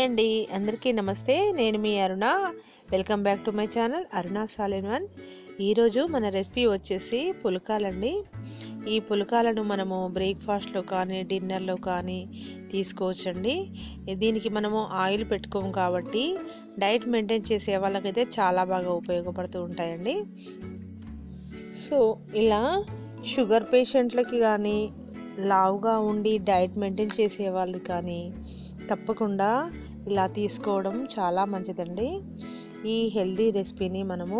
అండి, అందరికీ నమస్తే. నేను మీ Aruna. Welcome back to my channel Aruna's all in one. ఈరోజు మన రెసిపీ వచ్చేసి పుల్కాలండి. ఈ పుల్కాలను మనము బ్రేక్ఫాస్ట్లో కానీ డిన్నర్లో కానీ తీసుకోవచ్చండి. దీనికి మనము ఆయిల్ పెట్టుకోము కాబట్టి డైట్ మెయింటైన్ చేసే వాళ్ళకైతే చాలా బాగా ఉపయోగపడుతూ ఉంటాయండి. సో ఇలా షుగర్ పేషెంట్లకి కానీ లావుగా ఉండి డైట్ మెయింటైన్ చేసే వాళ్ళకి కానీ తప్పకుండా ఇలా తీసుకోవడం చాలా మంచిదండి. ఈ హెల్దీ రెసిపీని మనము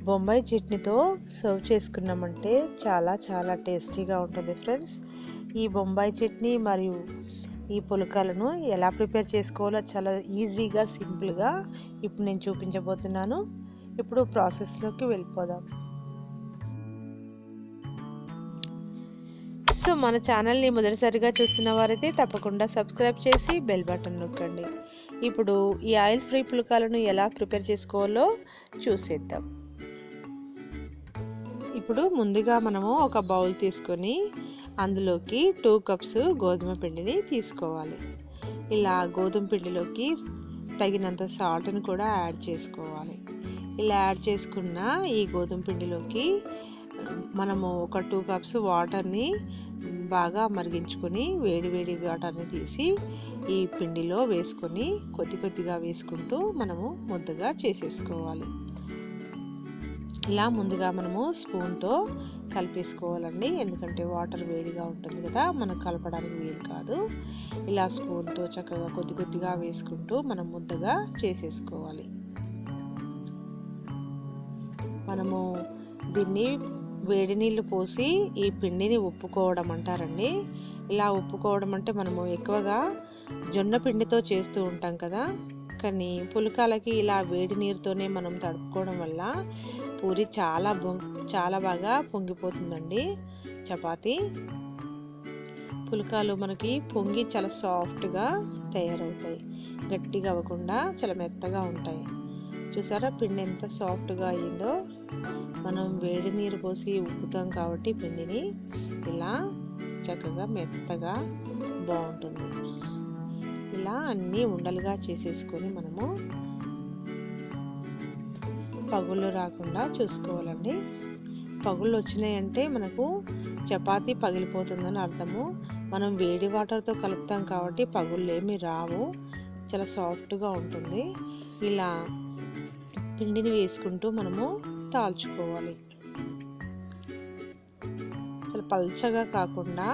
బొంబాయి చట్నీతో సర్వ్ చేసుకున్నామంటే చాలా చాలా టేస్టీగా ఉంటుంది ఫ్రెండ్స్. ఈ బొంబాయి చట్నీ మరియు ఈ పుల్కాలను ఎలా ప్రిపేర్ చేసుకోవాలో చాలా ఈజీగా సింపుల్గా ఇప్పుడు నేను చూపించబోతున్నాను. ఇప్పుడు ప్రాసెస్లోకి వెళ్ళిపోదాం. సో మన ఛానల్ని మొదటిసారిగా చూస్తున్న వారైతే తప్పకుండా సబ్స్క్రైబ్ చేసి బెల్ బటన్ నొక్కండి. ఇప్పుడు ఈ ఆయిల్ ఫ్రీ పుల్కాలను ఎలా ప్రిపేర్ చేసుకోవాలో చూసేద్దాం. ఇప్పుడు ముందుగా మనము ఒక బౌల్ తీసుకొని అందులోకి 2 కప్స్ గోధుమ పిండిని తీసుకోవాలి. ఇలా గోధుమ పిండిలోకి తగినంత సాల్ట్ని కూడా యాడ్ చేసుకోవాలి. ఇలా యాడ్ చేసుకున్న ఈ గోధుమ పిండిలోకి మనము ఒక 2 కప్స్ వాటర్ని బాగా మరిగించుకొని వేడి వేడి వాటర్ని తీసి ఈ పిండిలో వేసుకొని కొద్ది కొద్దిగా వేసుకుంటూ మనము ముద్దగా చేసేసుకోవాలి. ఇలా ముందుగా మనము స్పూన్తో కలిపేసుకోవాలండి, ఎందుకంటే వాటర్ వేడిగా ఉంటుంది కదా, మనకు కలపడానికి వీలు కాదు. ఇలా స్పూన్తో చక్కగా కొద్ది కొద్దిగా వేసుకుంటూ మనం ముద్దగా చేసేసుకోవాలి. మనము దీన్ని వేడి నీళ్ళు పోసి ఈ పిండిని ఉప్పుకోవడం అంటారండి. ఇలా ఉప్పుకోవడం అంటే మనము ఎక్కువగా జొన్న పిండితో చేస్తూ ఉంటాం కదా, కానీ పుల్కాలకి ఇలా వేడి నీరుతోనే మనం తడుపుకోవడం వల్ల పూరి చాలా బాగా పొంగిపోతుందండి. చపాతీ పుల్కాలు మనకి పొంగి చాలా సాఫ్ట్గా తయారవుతాయి, గట్టిగా అవ్వకుండా చాలా మెత్తగా ఉంటాయి. చూసారా పిండి ఎంత సాఫ్ట్గా అయ్యిందో. మనం వేడి నీరు పోసి ఉప్పుతాం కాబట్టి పిండిని ఇలా చక్కగా మెత్తగా బాగుంటుంది. ఇలా అన్నీ ఉండలుగా చేసేసుకొని మనము పగుళ్ళు రాకుండా చూసుకోవాలండి. పగుళ్ళు వచ్చినాయంటే మనకు చపాతీ పగిలిపోతుందని అర్థము. మనం వేడి వాటర్తో కలుపుతాం కాబట్టి పగుళ్ళు ఏమి రావు, చాలా సాఫ్ట్గా ఉంటుంది. ఇలా పిండిని వేసుకుంటూ మనము తాల్చుకోవాలి. అసలు పల్చగా కాకుండా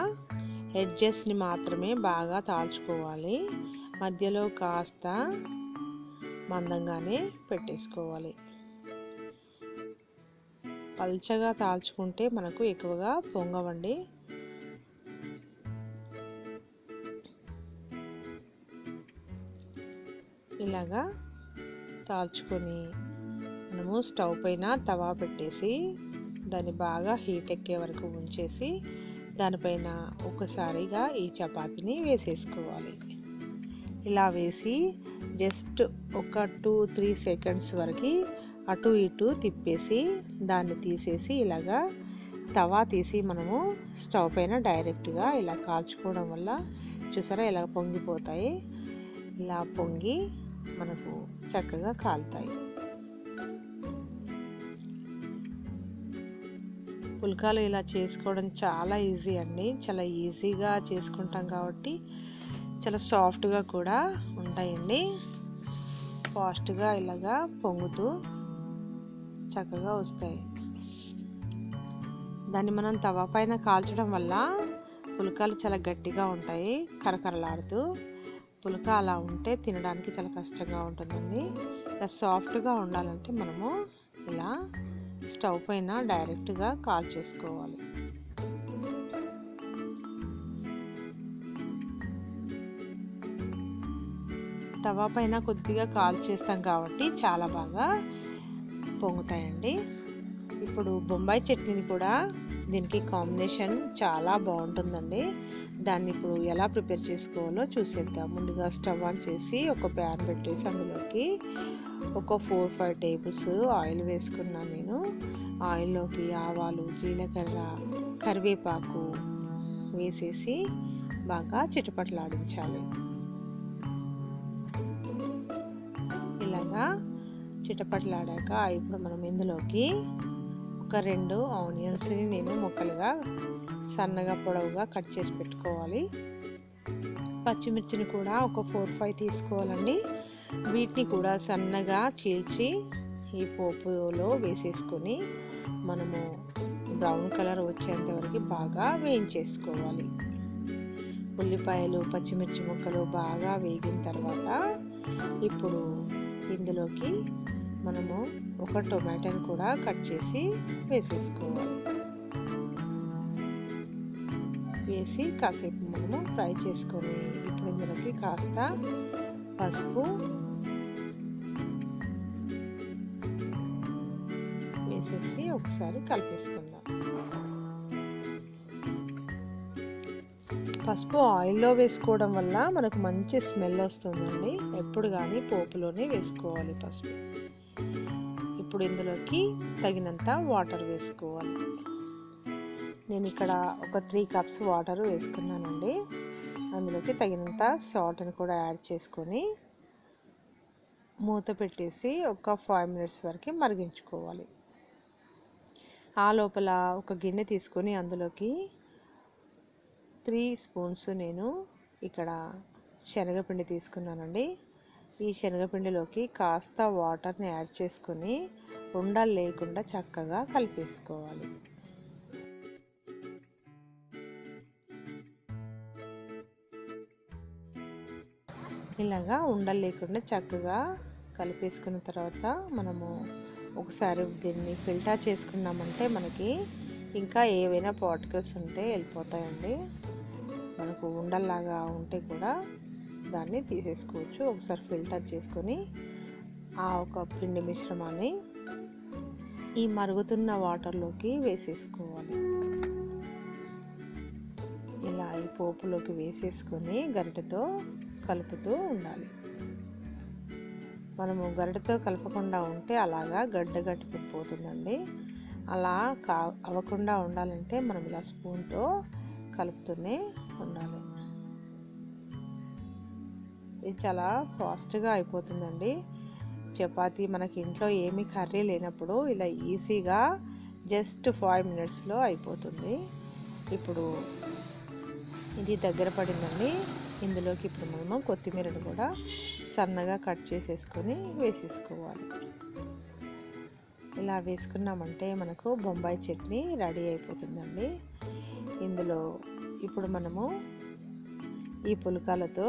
ఎడ్జెస్ని మాత్రమే బాగా తాల్చుకోవాలి. మధ్యలో కాస్త మందంగానే పెట్టేసుకోవాలి. పల్చగా తాల్చుకుంటే మనకు ఎక్కువగా పొంగవండి. ఇలాగా తాల్చుకొని మనము స్టవ్ పైన తవా పెట్టేసి దాన్ని బాగా హీట్ ఎక్కే వరకు ఉంచేసి దానిపైన ఒకసారిగా ఈ చపాతీని వేసేసుకోవాలి. ఇలా వేసి జస్ట్ ఒక 2-3 సెకండ్స్ వరకు అటు ఇటు తిప్పేసి దాన్ని తీసేసి ఇలాగా తవా తీసి మనము స్టవ్ పైన డైరెక్ట్గా ఇలా కాల్చుకోవడం వల్ల చూసారా ఇలా పొంగిపోతాయి. ఇలా పొంగి మనకు చక్కగా కాలుతాయి. పుల్కాలు ఇలా చేసుకోవడం చాలా ఈజీ అండి. చాలా ఈజీగా చేసుకుంటాం కాబట్టి చాలా సాఫ్ట్గా కూడా ఉంటాయండి. ఫాస్ట్గా ఇలాగా పొంగుతూ చక్కగా వస్తాయి. దాన్ని మనం తవా పైన కాల్చడం వల్ల పుల్కాలు చాలా గట్టిగా ఉంటాయి, కరకరలాడుతూ. పుల్కా అలా ఉంటే తినడానికి చాలా కష్టంగా ఉంటుందండి. ఇలా సాఫ్ట్గా ఉండాలంటే మనము ఇలా స్టవ్ పైన డైరెక్ట్గా కాల్చేసుకోవాలి. తవా పైన కొద్దిగా కాల్చేస్తాం కాబట్టి చాలా బాగా పొంగుతాయండి. ఇప్పుడు బొంబాయి చట్నీని కూడా దీనికి కాంబినేషన్ చాలా బాగుంటుందండి. దాన్ని ఇప్పుడు ఎలా ప్రిపేర్ చేసుకోవాలో చూసేద్దాం. ముందుగా స్టవ్ ఆన్ చేసి ఒక ప్యాన్ పెట్టేసి అందులోకి ఒక 4-5 టేబుల్స్ ఆయిల్ వేసుకున్నాను నేను. ఆయిల్లోకి ఆవాలు, జీలకర్ర, కరివేపాకు వేసేసి బాగా చిటపటలాడించాలి. ఇలాగా చిటపటలాడాక ఇప్పుడు మనం ఇందులోకి ఒక 2 ఆనియన్స్ని నేను ముక్కలుగా సన్నగా పొడవుగా కట్ చేసి పెట్టుకోవాలి. పచ్చిమిర్చిని కూడా ఒక 4-5 తీసుకోవాలండి. వీటిని కూడా సన్నగా చీల్చి ఈ పోపులో వేసేసుకొని మనము బ్రౌన్ కలర్ వచ్చేంత వరకు బాగా వేయించేసుకోవాలి. ఉల్లిపాయలు పచ్చిమిర్చి ముక్కలు బాగా వేగిన తర్వాత ఇప్పుడు ఇందులోకి మనము ఒక టొమాటోని కూడా కట్ చేసి వేసేసుకోవాలి. వేసి కాసేపు మనము ఫ్రై చేసుకొని ఇప్పుడు ఇందులోకి కాస్త పసుపు వేసేసి ఒకసారి కలిపేసుకుందాం. పసుపు ఆయిల్లో వేసుకోవడం వల్ల మనకు మంచి స్మెల్ వస్తుందండి. ఎప్పుడు కానీ పోపులోనే వేసుకోవాలి పసుపు. ఇప్పుడు ఇందులోకి తగినంత వాటర్ వేసుకోవాలి. నేను ఇక్కడ ఒక 3 కప్స్ వాటర్ వేసుకున్నానండి. అందులోకి తగినంత సాల్ట్ని కూడా యాడ్ చేసుకొని మూత పెట్టేసి ఒక 5 మినిట్స్ వరకు మరిగించుకోవాలి. ఆ లోపల ఒక గిన్నె తీసుకొని అందులోకి 3 స్పూన్స్ నేను ఇక్కడ శనగపిండి తీసుకున్నానండి. ఈ శనగపిండిలోకి కాస్త వాటర్ని యాడ్ చేసుకొని ఉండలు లేకుండా చక్కగా కలిపేసుకోవాలి. ఇలాగా ఉండలు లేకుండా చక్కగా కలిపేసుకున్న తర్వాత మనము ఒకసారి దీన్ని ఫిల్టర్ చేసుకున్నామంటే మనకి ఇంకా ఏవైనా పార్టికల్స్ ఉంటే వెళ్ళిపోతాయండి. మనకు ఉండల్లాగా ఉంటే కూడా దాన్ని తీసేసుకోవచ్చు. ఒకసారి ఫిల్టర్ చేసుకొని ఆ ఒక పిండి మిశ్రమాన్ని ఈ మరుగుతున్న వాటర్లోకి వేసేసుకోవాలి. ఇలా ఈ పోపులోకి వేసేసుకొని గరిటెతో కలుపుతూ ఉండాలి. మనము గరిటెతో కలపకుండా ఉంటే అలాగా గడ్డ గట్టిపోతుందండి. అలా అవ్వకుండా ఉండాలంటే మనం ఇలా స్పూన్తో కలుపుతూనే ఉండాలి. ఇది చాలా ఫాస్ట్గా అయిపోతుందండి. చపాతీ మనకి ఇంట్లో ఏమీ కర్రీ లేనప్పుడు ఇలా ఈజీగా జస్ట్ 5 మినిట్స్లో అయిపోతుంది. ఇప్పుడు ఇది దగ్గర పడిందండి. ఇందులోకి ఇప్పుడు మనము కొత్తిమీరను కూడా సన్నగా కట్ చేసేసుకొని వేసేసుకోవాలి. ఇలా వేసుకున్నామంటే మనకు బొంబాయి చట్నీ రెడీ అయిపోతుందండి. ఇందులో ఇప్పుడు మనము ఈ పుల్కాలతో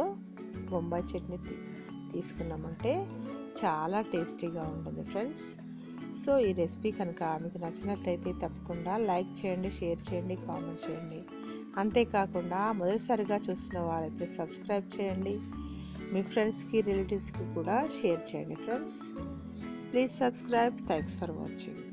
బొంబాయి చట్నీ తీసుకున్నామంటే చాలా టేస్టీగా ఉంటుంది ఫ్రెండ్స్. సో ఈ రెసిపీ కనుక మీకు నచ్చినట్లయితే తప్పకుండా లైక్ చేయండి, షేర్ చేయండి, కామెంట్ చేయండి. అంతేకాకుండా మొదటిసారిగా చూస్తున్న వారైతే సబ్స్క్రైబ్ చేయండి. మీ ఫ్రెండ్స్కి రిలేటివ్స్కి కూడా షేర్ చేయండి friends. Please subscribe. Thanks for watching.